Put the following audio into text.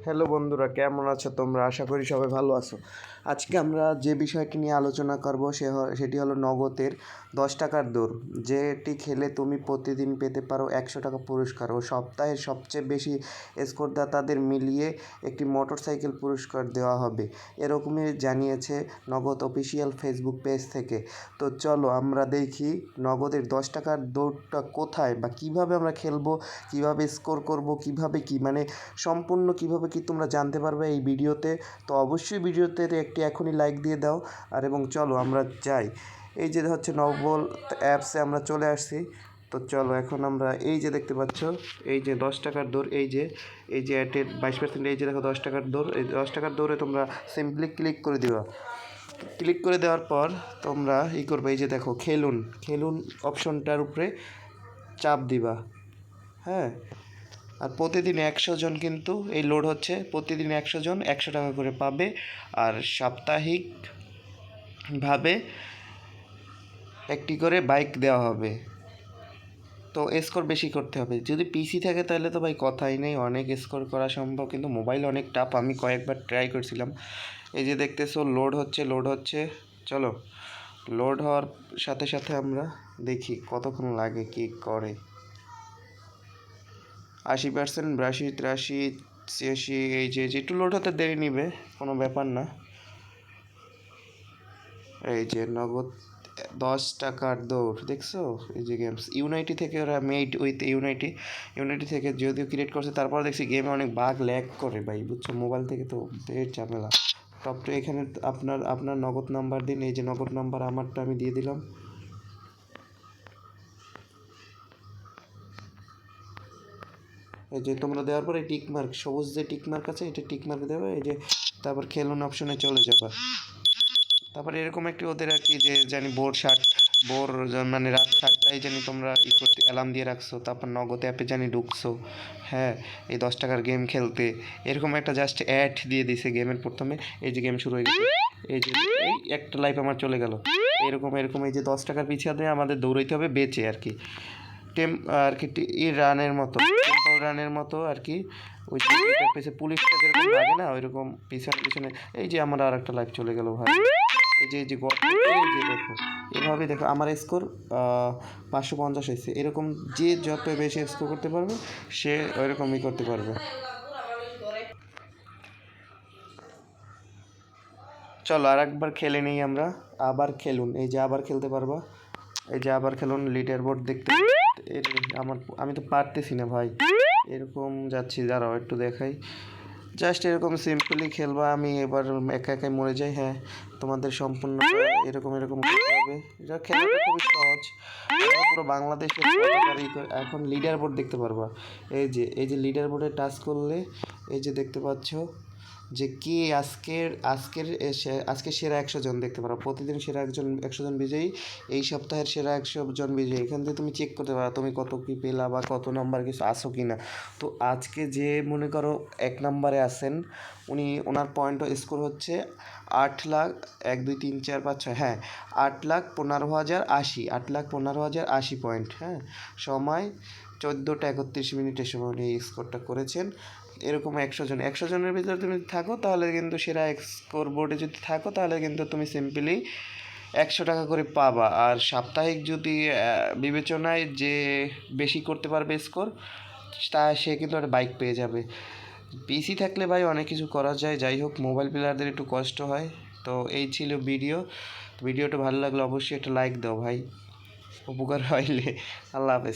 Hello বন্ধুরা, কেমন আছো তোমরা? আশা করি সবাই ভালো আছো। আজকে আমরা যে বিষয়টি নিয়ে আলোচনা করব সেটি হলো নগদের 10 টাকার দৌড়, যেটি খেলে তুমি প্রতিদিন পেতে পারো 100 টাকা পুরস্কার ও সপ্তাহের সবচেয়ে বেশি স্কোরদাতাদের মিলিয়ে একটি মোটরসাইকেল পুরস্কার দেওয়া হবে, এরকমই জানিয়েছে নগদ অফিসিয়াল ফেসবুক পেজ থেকে। তো চলো আমরা দেখি নগদের 10 টাকার দৌড়টা কোথায় বা কিভাবে আমরা খেলবো, কিভাবে স্কোর করব, কিভাবে কি মানে সম্পূর্ণ কিভাবে কি তোমরা জানতে পারবে এই ভিডিওতে। তো অবশ্যই ভিডিওতে একটি এখনই লাইক দিয়ে দাও। আর এবং চলো আমরা যাই। এই যে হচ্ছে নবল অ্যাপসে আমরা চলে আসছি। তো চলো এখন আমরা এই যে দেখতে পাচ্ছ, এই যে 10 টাকার দৌড়, এই যে অ্যাটের 22%, এই যে দেখো 10 টাকার দৌড়। এই 10 টাকার দৌড়ে তোমরা সিম্পলি ক্লিক করে দিবা। ক্লিক করে দেওয়ার পর তোমরা করবে, এই যে দেখো খেলুন খেলুন অপশনটার উপরে চাপ দিবা। হ্যাঁ, আর প্রতিদিন 100 জন কিন্তু এই লোড হচ্ছে, প্রতিদিন 100 জন 100 টাকা করে পাবে। আর সাপ্তাহিকভাবে একটি করে বাইক দেওয়া হবে। তো স্কোর বেশি করতে হবে। যদি পিসি থাকে তাহলে তো ভাই কথাই নেই, অনেক স্কোর করা সম্ভব, কিন্তু মোবাইল অনেক টাফ। আমি কয়েকবার ট্রাই করছিলাম। এই যে দেখতেছো লোড হচ্ছে। চলো লোড হওয়ার সাথে সাথে আমরা দেখি কতক্ষণ লাগে, কি করে। 80%, 82, 83, 86, এই যে একটু লোড হতে দেরি নিবে, কোনো ব্যাপার না। এই যে নগদ 10 টাকার দৌড় দেখছো, এই যে গেমস ইউনাইটি থেকে ওরা মেড উইথ ইউনাইটি থেকে যদিও ক্রিয়েট করছে, তারপর দেখছি গেমে অনেক বাগ ল্যাগ করে ভাই, বুঝছো? মোবাইল থেকে তো বেশ ঝামেলা। টপ টু এখানে আপনার নগদ নাম্বার দিন। এই যে নগদ নাম্বার আমারটা আমি দিয়ে দিলাম। এই যে তোমরা দেওয়ার পরে টিক মার্ক, সবুজ যে টিক মার্ক আছে, এটা টিক মার্ক দেবে। এই যে তারপর খেলুন অপশনে চলে যাবে। তারপরে এরকম একটি ওদের আর কি যে জানি বোর মানে রাত 7টায় জানি তোমরা করতে অ্যালার্ম দিয়ে রাখছো, তারপর নগদ অ্যাপে জানি ঢুকছো। হ্যাঁ, এই 10 টাকার গেম খেলতে এরকম একটা জাস্ট অ্যাড দিয়ে দিছে গেমের প্রথমে। এই যে গেম শুরু হয়ে গেছে, এই যে এই একটা লাইফ আমার চলে গেল। এরকম এই যে 10 টাকার পিছিয়ে আমাদের দৌড়াইতে হবে বেঁচে আর কি। আর কি রানের মতো আর কি। ওই যে পুলিশটা যেরকম লাগে না, ওইরকম পিছনে। এই যে আমার আর একটা লাইফ চলে গেল ভাই। এই যে এই যে দেখো, এভাবে দেখো আমার স্কোর 550 হয়েছে। এরকম যে যত বেশি স্কোর করতে পারবে সে ওইরকমই করতে পারবে। চলো আর একবার খেলে নেই আমরা। আবার খেলুন, এই যে আবার খেলতে পারবা। এই যে আবার খেলুন, লিডার বোর্ড দেখতে। আমি তো পারতেছি না ভাই, এরকম যাচ্ছি। দাঁড়াও একটু দেখাই। জাস্ট এরকম সিম্পলি খেলবা। আমি এবার একা একাই মরে যাই। হ্যাঁ, তোমাদের সম্পূর্ণ এরকম করতে হবে। এটা খেলাটা খুবই সহজ, পুরো বাংলাদেশের এখন লিডার বোর্ড দেখতে পারবা। এই যে লিডার বোর্ডে টাচ করলে এই যে দেখতে পাচ্ছ যে কি আজকে সেরা 100 জন দেখতে পারো। প্রতিদিন সেরা 100 জন বিজয়ী, এই সপ্তাহের সেরা 100 জন বিজয়ী। এখান থেকে তুমি চেক করতে পারো তুমি কত কী পেলা বা কত নাম্বার কিছু আসো কি না। তো আজকে যে মনে করো 1 নম্বরে আছেন, ওনার পয়েন্ট স্কোর হচ্ছে 8 লাখ 1 2 3 4 5 6, হ্যাঁ 8,15,080, 8,15,080 পয়েন্ট। হ্যাঁ, সময় 14টা 31 মিনিটের সময় উনি এই স্কোরটা করেছেন। এরকম 100 জনের ভিতরে তুমি থাকো তাহলে কিন্তু সেরা স্কোর বোর্ডে যদি থাকো তাহলে কিন্তু তুমি সিম্পলি 100 টাকা করে পাবা। আর সাপ্তাহিক যদি বিবেচনায় যে বেশি করতে পারবে স্কোর, সে কিন্তু একটা বাইক পেয়ে যাবে। পিসি থাকলে ভাই অনেক কিছু করা যায়। যাই হোক, মোবাইল প্লেয়ারদের একটু কষ্ট হয়। তো এই ছিল ভিডিওটা ভালো লাগলে অবশ্যই একটা লাইক দাও ভাই, উপকার হইলে। আল্লাহ হাফেজ।